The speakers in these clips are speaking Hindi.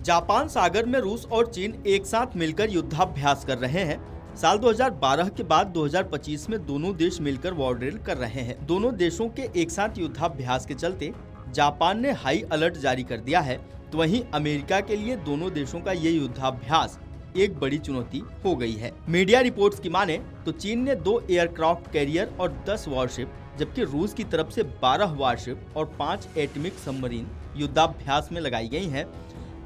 जापान सागर में रूस और चीन एक साथ मिलकर युद्धाभ्यास कर रहे हैं। साल 2012 के बाद 2025 में दोनों देश मिलकर वॉर ड्रिल कर रहे हैं। दोनों देशों के एक साथ युद्धाभ्यास के चलते जापान ने हाई अलर्ट जारी कर दिया है, तो वहीं अमेरिका के लिए दोनों देशों का ये युद्धाभ्यास एक बड़ी चुनौती हो गई है। मीडिया रिपोर्ट्स की माने तो चीन ने 2 एयरक्राफ्ट कैरियर और 10 वॉरशिप, जबकि रूस की तरफ से 12 वॉरशिप और 5 एटॉमिक सबमरीन युद्धाभ्यास में लगाई गई हैं।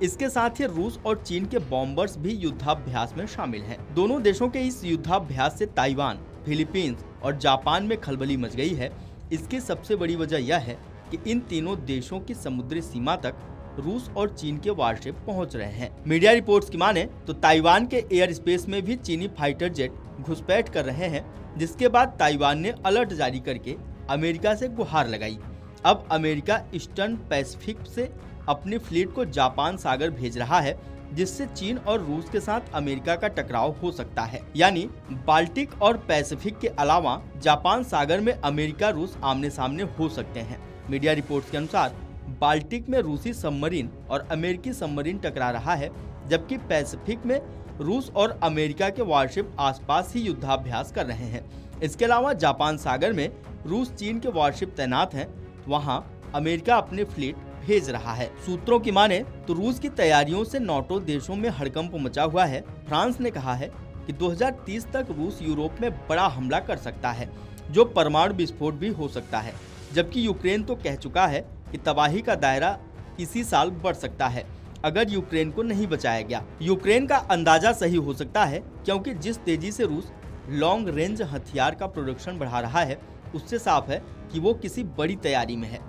इसके साथ ही रूस और चीन के बॉम्बर्स भी युद्धाभ्यास में शामिल हैं। दोनों देशों के इस युद्धाभ्यास से ताइवान, फिलीपींस और जापान में खलबली मच गई है। इसकी सबसे बड़ी वजह यह है कि इन तीनों देशों की समुद्री सीमा तक रूस और चीन के वारशिप पहुंच रहे हैं। मीडिया रिपोर्ट्स की माने तो ताइवान के एयर स्पेस में भी चीनी फाइटर जेट घुसपैठ कर रहे हैं, जिसके बाद ताइवान ने अलर्ट जारी करके अमेरिका से गुहार लगाई। अब अमेरिका ईस्टर्न पैसिफिक से अपनी फ्लीट को जापान सागर भेज रहा है, जिससे चीन और रूस के साथ अमेरिका का टकराव हो सकता है। यानी बाल्टिक और पैसिफिक के अलावा जापान सागर में अमेरिका रूस आमने सामने हो सकते हैं। मीडिया रिपोर्ट्स के अनुसार बाल्टिक में रूसी सबमरीन और अमेरिकी सबमरीन टकरा रहा है, जबकि पैसिफिक में रूस और अमेरिका के वारशिप आसपास ही युद्धाभ्यास कर रहे हैं। इसके अलावा जापान सागर में रूस चीन के वारशिप तैनात हैं, वहां अमेरिका अपनी फ्लीट भेज रहा है। सूत्रों की माने तो रूस की तैयारियों से नाटो देशों में हड़कंप मचा हुआ है। फ्रांस ने कहा है कि 2030 तक रूस यूरोप में बड़ा हमला कर सकता है, जो परमाणु विस्फोट भी हो सकता है, जबकि यूक्रेन तो कह चुका है कि तबाही का दायरा इसी साल बढ़ सकता है अगर यूक्रेन को नहीं बचाया गया। यूक्रेन का अंदाजा सही हो सकता है, क्योंकि जिस तेजी से रूस लॉन्ग रेंज हथियार का प्रोडक्शन बढ़ा रहा है, उससे साफ है कि वो किसी बड़ी तैयारी में है।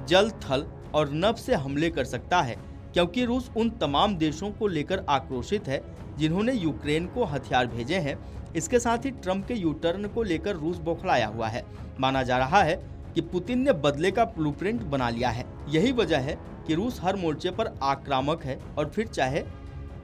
जल, थल और नभ से हमले कर सकता है, क्योंकि रूस उन तमाम देशों को लेकर आक्रोशित है जिन्होंने यूक्रेन को हथियार भेजे हैं। इसके साथ ही ट्रंप के यू टर्न को लेकर रूस बौखलाया हुआ है। माना जा रहा है कि पुतिन ने बदले का ब्लूप्रिंट बना लिया है। यही वजह है कि रूस हर मोर्चे पर आक्रामक है, और फिर चाहे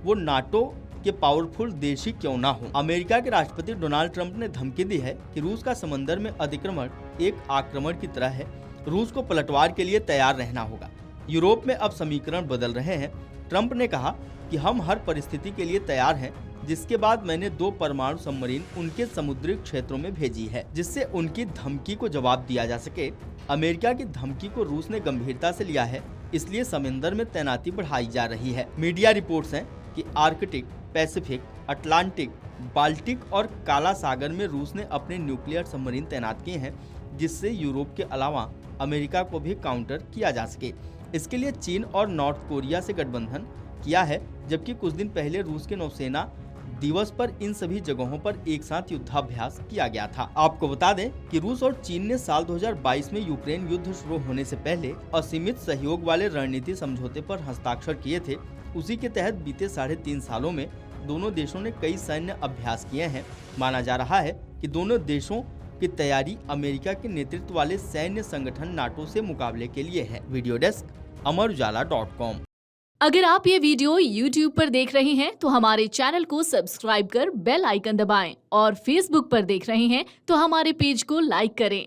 वो नाटो के पावरफुल देश ही क्यों ना हो। अमेरिका के राष्ट्रपति डोनाल्ड ट्रंप ने धमकी दी है कि रूस का समंदर में अतिक्रमण एक आक्रमण की तरह है। रूस को पलटवार के लिए तैयार रहना होगा। यूरोप में अब समीकरण बदल रहे हैं। ट्रंप ने कहा कि हम हर परिस्थिति के लिए तैयार हैं, जिसके बाद मैंने 2 परमाणु सबमरीन उनके समुद्री क्षेत्रों में भेजी है, जिससे उनकी धमकी को जवाब दिया जा सके। अमेरिका की धमकी को रूस ने गंभीरता से लिया है, इसलिए समंदर में तैनाती बढ़ाई जा रही है। मीडिया रिपोर्ट्स हैं कि आर्कटिक, पैसिफिक, अटलांटिक, बाल्टिक और काला सागर में रूस ने अपने न्यूक्लियर सबमरीन तैनात किए हैं, जिससे यूरोप के अलावा अमेरिका को भी काउंटर किया जा सके। इसके लिए चीन और नॉर्थ कोरिया से गठबंधन किया है, जबकि कुछ दिन पहले रूस के नौसेना दिवस पर इन सभी जगहों पर एक साथ युद्धाभ्यास किया गया था। आपको बता दें कि रूस और चीन ने साल 2022 में यूक्रेन युद्ध शुरू होने से पहले असीमित सहयोग वाले रणनीति समझौते पर हस्ताक्षर किए थे। उसी के तहत बीते 3.5 सालों में दोनों देशों ने कई सैन्य अभ्यास किए हैं। माना जा रहा है कि दोनों देशों की तैयारी अमेरिका के नेतृत्व वाले सैन्य संगठन नाटो से मुकाबले के लिए है। Video desk amarujala.com। अगर आप ये वीडियो YouTube पर देख रहे हैं तो हमारे चैनल को सब्सक्राइब कर बेल आइकन दबाएं, और Facebook पर देख रहे हैं तो हमारे पेज को लाइक करें।